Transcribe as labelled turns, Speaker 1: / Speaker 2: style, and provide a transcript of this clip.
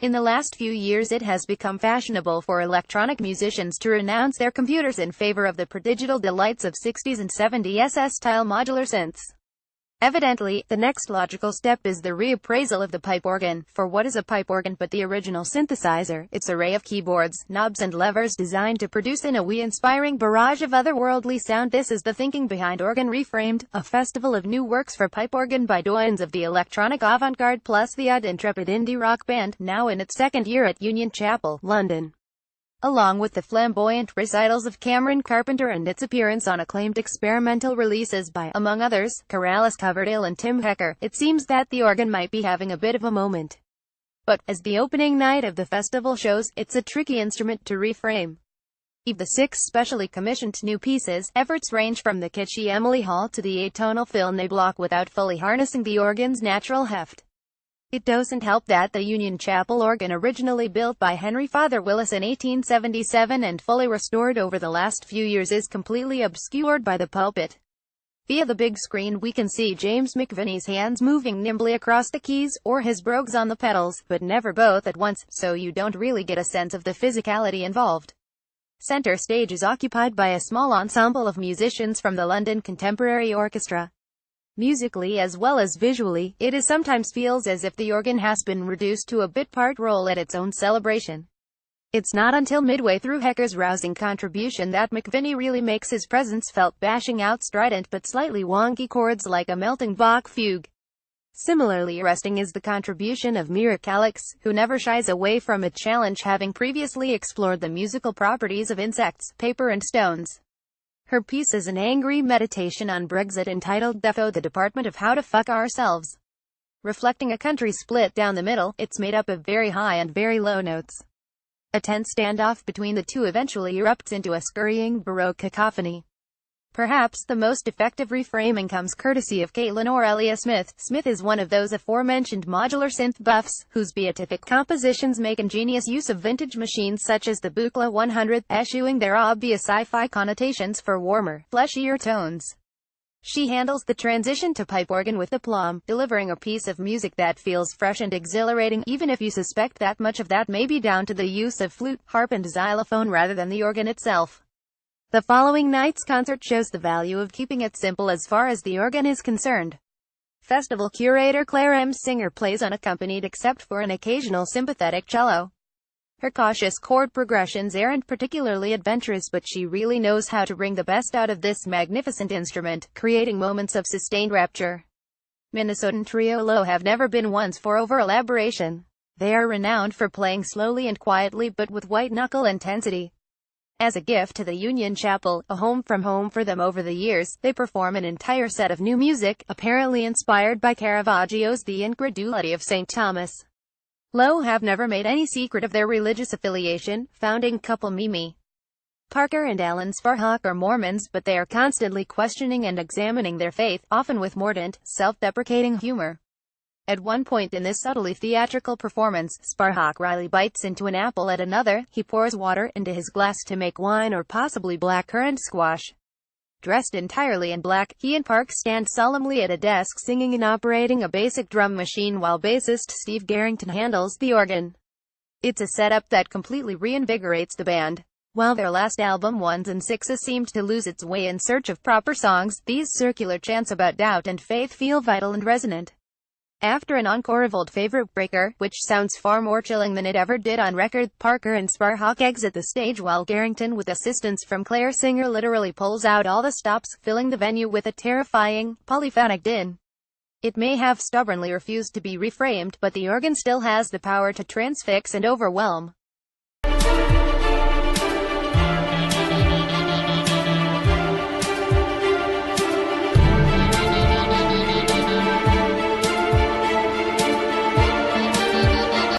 Speaker 1: In the last few years it has become fashionable for electronic musicians to renounce their computers in favor of the prodigal delights of 60s and 70s style modular synths. Evidently, the next logical step is the reappraisal of the pipe organ, for what is a pipe organ but the original synthesizer, its array of keyboards, knobs and levers designed to produce an awe-inspiring barrage of otherworldly sound. This is the thinking behind Organ Reframed, a festival of new works for pipe organ by doyens of the electronic avant-garde plus the odd intrepid indie rock band, now in its second year at Union Chapel, London. Along with the flamboyant recitals of Cameron Carpenter and its appearance on acclaimed experimental releases by, among others, Corrales Coverdale and Tim Hecker, it seems that the organ might be having a bit of a moment. But, as the opening night of the festival shows, it's a tricky instrument to reframe. Of the 6 specially commissioned new pieces, efforts range from the kitschy Emily Hall to the atonal Phil Ney block without fully harnessing the organ's natural heft. It doesn't help that the Union Chapel organ, originally built by Henry Father Willis in 1877 and fully restored over the last few years, is completely obscured by the pulpit. Via the big screen we can see James McVinnie's hands moving nimbly across the keys, or his brogues on the pedals, but never both at once, so you don't really get a sense of the physicality involved. Center stage is occupied by a small ensemble of musicians from the London Contemporary Orchestra. Musically as well as visually, it sometimes feels as if the organ has been reduced to a bit-part role at its own celebration. It's not until midway through Hecker's rousing contribution that McVinnie really makes his presence felt, bashing out strident but slightly wonky chords like a melting Bach fugue. Similarly arresting is the contribution of Mira Calix, who never shies away from a challenge, having previously explored the musical properties of insects, paper and stones. Her piece is an angry meditation on Brexit entitled Defo the Department of How to Fuck Ourselves. Reflecting a country split down the middle, it's made up of very high and very low notes. A tense standoff between the two eventually erupts into a scurrying Baroque cacophony. Perhaps the most effective reframing comes courtesy of Caitlin Aurelia Smith. Smith is one of those aforementioned modular synth buffs, whose beatific compositions make ingenious use of vintage machines such as the Buchla 100, eschewing their obvious sci-fi connotations for warmer, fleshier tones. She handles the transition to pipe organ with aplomb, delivering a piece of music that feels fresh and exhilarating, even if you suspect that much of that may be down to the use of flute, harp and xylophone rather than the organ itself. The following night's concert shows the value of keeping it simple as far as the organ is concerned. Festival curator Claire M. Singer plays unaccompanied except for an occasional sympathetic cello. Her cautious chord progressions aren't particularly adventurous, but she really knows how to wring the best out of this magnificent instrument, creating moments of sustained rapture. Minnesotan trio Low have never been ones for over-elaboration. They are renowned for playing slowly and quietly but with white-knuckle intensity. As a gift to the Union Chapel, a home from home for them over the years, they perform an entire set of new music, apparently inspired by Caravaggio's The Incredulity of St. Thomas. Low have never made any secret of their religious affiliation. Founding couple Mimi Parker and Alan Sparhawk are Mormons, but they are constantly questioning and examining their faith, often with mordant, self-deprecating humor. At one point in this subtly theatrical performance, Sparhawk wryly bites into an apple. At another, he pours water into his glass to make wine or possibly blackcurrant squash. Dressed entirely in black, he and Park stand solemnly at a desk singing and operating a basic drum machine while bassist Steve Garrington handles the organ. It's a setup that completely reinvigorates the band. While their last album, Ones and Sixes, seemed to lose its way in search of proper songs, these circular chants about doubt and faith feel vital and resonant. After an encore of Old Favorite Breaker, which sounds far more chilling than it ever did on record, Parker and Sparhawk exit the stage while Garrington, with assistance from Claire Singer, literally pulls out all the stops, filling the venue with a terrifying, polyphonic din. It may have stubbornly refused to be reframed, but the organ still has the power to transfix and overwhelm.